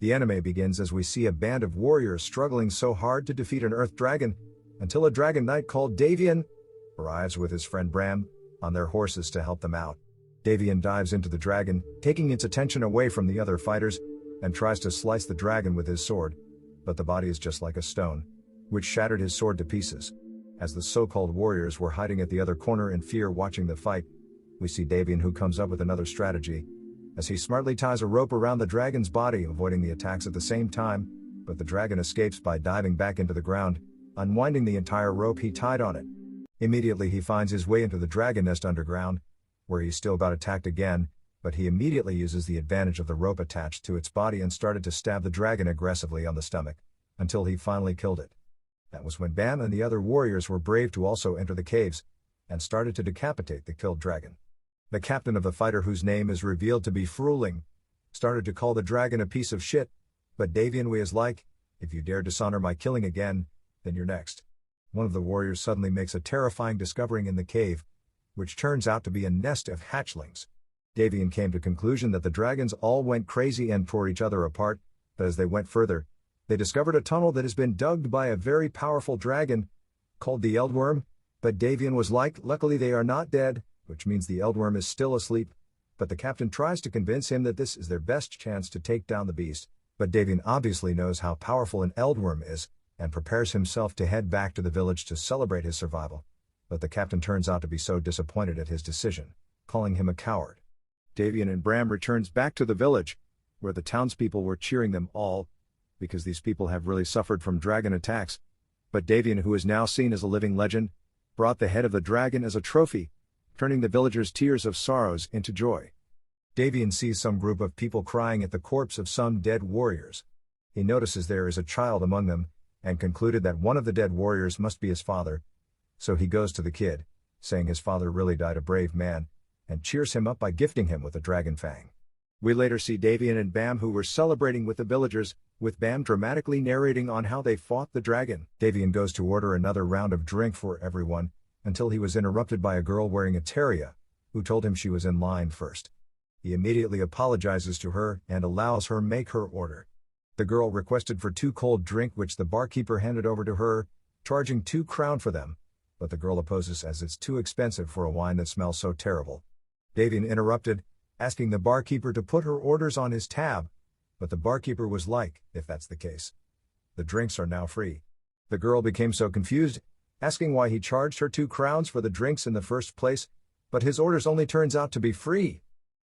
The anime begins as we see a band of warriors struggling so hard to defeat an earth dragon, until a dragon knight called Davian arrives with his friend Bram on their horses to help them out. Davian dives into the dragon, taking its attention away from the other fighters, and tries to slice the dragon with his sword, but the body is just like a stone, which shattered his sword to pieces. As the so-called warriors were hiding at the other corner in fear watching the fight, we see Davian, who comes up with another strategy, as he smartly ties a rope around the dragon's body, avoiding the attacks at the same time, but the dragon escapes by diving back into the ground, unwinding the entire rope he tied on it. Immediately he finds his way into the dragon nest underground, where he still got attacked again, but he immediately uses the advantage of the rope attached to its body and started to stab the dragon aggressively on the stomach, until he finally killed it. That was when Bam and the other warriors were brave to also enter the caves, and started to decapitate the killed dragon. The captain of the fighter, whose name is revealed to be Fruling, started to call the dragon a piece of shit, but Davian was like, "If you dare dishonor my killing again, then you're next." One of the warriors suddenly makes a terrifying discovery in the cave, which turns out to be a nest of hatchlings. Davian came to the conclusion that the dragons all went crazy and tore each other apart, but as they went further, they discovered a tunnel that has been dug by a very powerful dragon, called the Eldworm, but Davian was like, "Luckily they are not dead," which means the Eldworm is still asleep, but the captain tries to convince him that this is their best chance to take down the beast, but Davian obviously knows how powerful an Eldworm is, and prepares himself to head back to the village to celebrate his survival. But the captain turns out to be so disappointed at his decision, calling him a coward. Davian and Bram returns back to the village, where the townspeople were cheering them all, because these people have really suffered from dragon attacks. But Davian, who is now seen as a living legend, brought the head of the dragon as a trophy, turning the villagers' tears of sorrows into joy. Davian sees some group of people crying at the corpse of some dead warriors. He notices there is a child among them, and concluded that one of the dead warriors must be his father, so he goes to the kid, saying his father really died a brave man, and cheers him up by gifting him with a dragon fang. We later see Davian and Bam, who were celebrating with the villagers, with Bam dramatically narrating on how they fought the dragon. Davian goes to order another round of drink for everyone, until he was interrupted by a girl wearing a teria, who told him she was in line first. He immediately apologizes to her and allows her make her order. The girl requested for 2 cold drink, which the barkeeper handed over to her, charging 2 crown for them, but the girl opposes as it's too expensive for a wine that smells so terrible. Davian interrupted, asking the barkeeper to put her orders on his tab, but the barkeeper was like, "If that's the case, the drinks are now free." The girl became so confused, asking why he charged her 2 crowns for the drinks in the first place, but his orders only turns out to be free.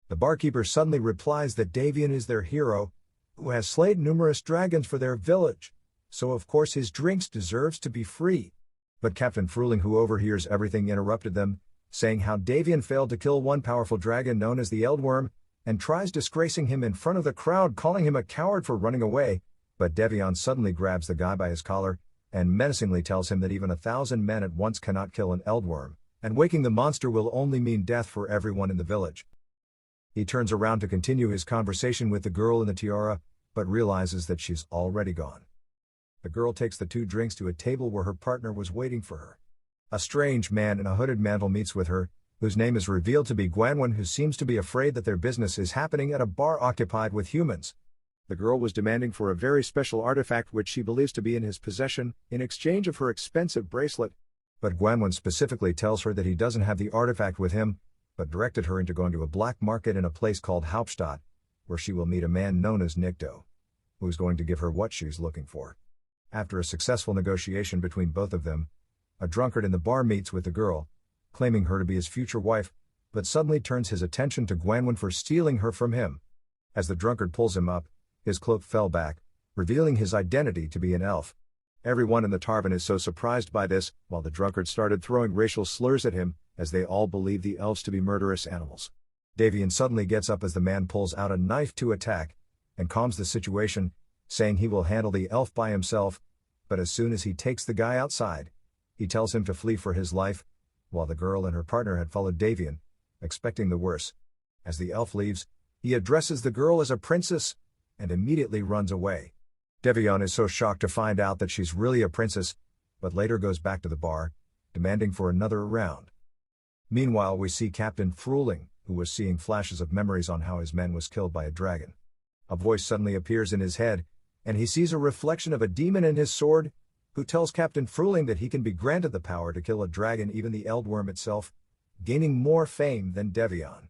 The barkeeper suddenly replies that Davian is their hero, who has slayed numerous dragons for their village, so of course his drinks deserves to be free. But Captain Fruling, who overhears everything, interrupted them, saying how Davian failed to kill one powerful dragon known as the Eldworm, and tries disgracing him in front of the crowd, calling him a coward for running away, but Davian suddenly grabs the guy by his collar, and menacingly tells him that even 1,000 men at once cannot kill an Eldworm, and waking the monster will only mean death for everyone in the village. He turns around to continue his conversation with the girl in the tiara, but realizes that she's already gone. The girl takes the 2 drinks to a table where her partner was waiting for her. A strange man in a hooded mantle meets with her, whose name is revealed to be Gwanwyn, who seems to be afraid that their business is happening at a bar occupied with humans. The girl was demanding for a very special artifact which she believes to be in his possession, in exchange of her expensive bracelet, but Gwanwyn specifically tells her that he doesn't have the artifact with him, but directed her into going to a black market in a place called Hauptstadt, where she will meet a man known as Nikto, who is going to give her what she's looking for. After a successful negotiation between both of them, a drunkard in the bar meets with the girl, claiming her to be his future wife, but suddenly turns his attention to Gwanwyn for stealing her from him. As the drunkard pulls him up, his cloak fell back, revealing his identity to be an elf. Everyone in the tavern is so surprised by this, while the drunkard started throwing racial slurs at him, as they all believe the elves to be murderous animals. Davian suddenly gets up as the man pulls out a knife to attack, and calms the situation, saying he will handle the elf by himself, but as soon as he takes the guy outside, he tells him to flee for his life, while the girl and her partner had followed Davian, expecting the worst. As the elf leaves, he addresses the girl as a princess, and immediately runs away. Davian is so shocked to find out that she's really a princess, but later goes back to the bar, demanding for another round. Meanwhile, we see Captain Fruling, who was seeing flashes of memories on how his men was killed by a dragon. A voice suddenly appears in his head, and he sees a reflection of a demon in his sword, who tells Captain Fruling that he can be granted the power to kill a dragon, even the Eldworm itself, gaining more fame than Devion.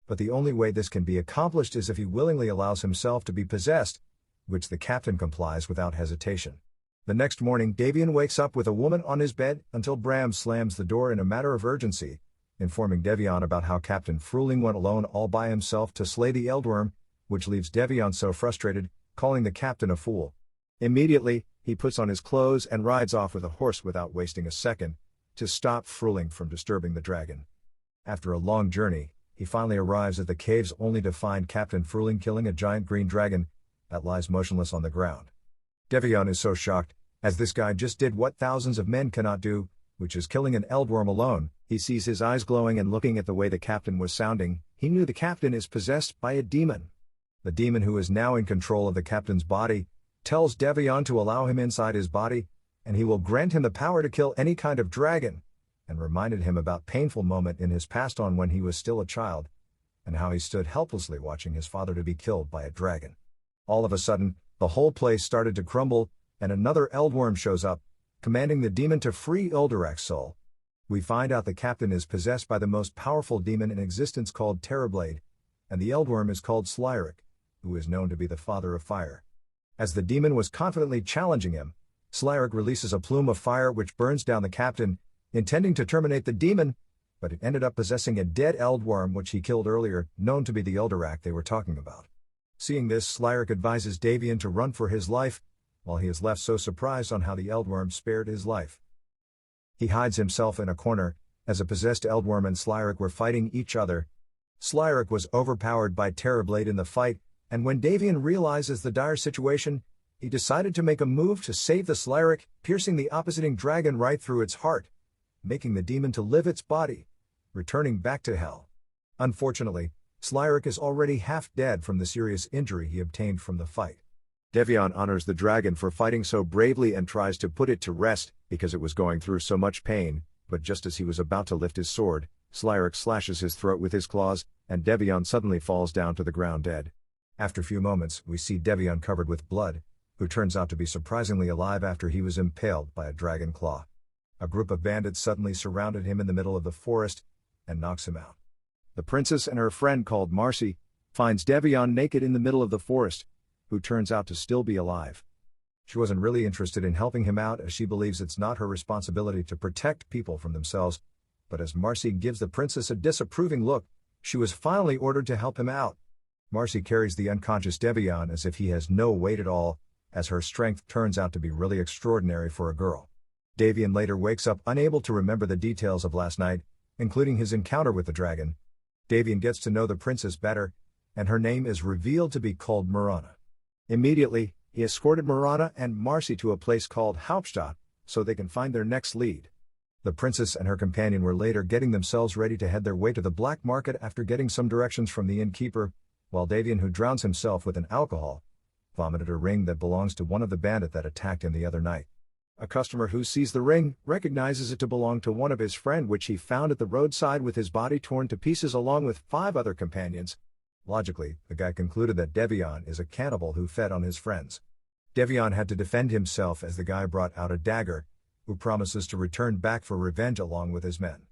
But the only way this can be accomplished is if he willingly allows himself to be possessed, which the captain complies without hesitation. The next morning, Davian wakes up with a woman on his bed until Bram slams the door in a matter of urgency, informing Devion about how Captain Fruling went alone all by himself to slay the Eldworm, which leaves Devion so frustrated, calling the captain a fool. Immediately, he puts on his clothes and rides off with a horse without wasting a second, to stop Fruling from disturbing the dragon. After a long journey, he finally arrives at the caves only to find Captain Fruling killing a giant green dragon that lies motionless on the ground. Devion is so shocked, as this guy just did what thousands of men cannot do, which is killing an Eldworm alone. He sees his eyes glowing, and looking at the way the captain was sounding, he knew the captain is possessed by a demon. The demon, who is now in control of the captain's body, tells Devion to allow him inside his body, and he will grant him the power to kill any kind of dragon, and reminded him about painful moment in his past on when he was still a child, and how he stood helplessly watching his father to be killed by a dragon. All of a sudden, the whole place started to crumble, and another Eldworm shows up, commanding the demon to free Uldurak's soul. We find out the captain is possessed by the most powerful demon in existence called Terrorblade, and the Eldworm is called Slyrek, who is known to be the father of fire. As the demon was confidently challenging him, Slyrek releases a plume of fire which burns down the captain, intending to terminate the demon, but it ended up possessing a dead Eldworm which he killed earlier, known to be the Uldurak they were talking about. Seeing this, Slyrek advises Davian to run for his life, while he is left so surprised on how the Eldworm spared his life. He hides himself in a corner, as a possessed Eldworm and Slyrek were fighting each other. Slyrek was overpowered by Terrorblade in the fight, and when Davian realizes the dire situation, he decided to make a move to save the Slyrek, piercing the opposing dragon right through its heart, making the demon to live its body, returning back to hell. Unfortunately, Slyrek is already half dead from the serious injury he obtained from the fight. Devion honors the dragon for fighting so bravely and tries to put it to rest, because it was going through so much pain, but just as he was about to lift his sword, Slyrek slashes his throat with his claws, and Devion suddenly falls down to the ground dead. After a few moments, we see Devion covered with blood, who turns out to be surprisingly alive after he was impaled by a dragon claw. A group of bandits suddenly surrounded him in the middle of the forest, and knocks him out. The princess and her friend called Marcy finds Devion naked in the middle of the forest, who turns out to still be alive. She wasn't really interested in helping him out, as she believes it's not her responsibility to protect people from themselves, but as Marcy gives the princess a disapproving look, she was finally ordered to help him out. Marcy carries the unconscious Devion as if he has no weight at all, as her strength turns out to be really extraordinary for a girl. Davian later wakes up unable to remember the details of last night, including his encounter with the dragon. Davian gets to know the princess better, and her name is revealed to be called Marana. Immediately, he escorted Marana and Marcy to a place called Hauptstadt, so they can find their next lead. The princess and her companion were later getting themselves ready to head their way to the black market after getting some directions from the innkeeper, while Davian, who drowns himself with an alcohol, vomited a ring that belongs to one of the bandit that attacked him the other night. A customer who sees the ring recognizes it to belong to one of his friend, which he found at the roadside with his body torn to pieces along with 5 other companions. Logically, the guy concluded that Devion is a cannibal who fed on his friends. Devion had to defend himself as the guy brought out a dagger, who promises to return back for revenge along with his men.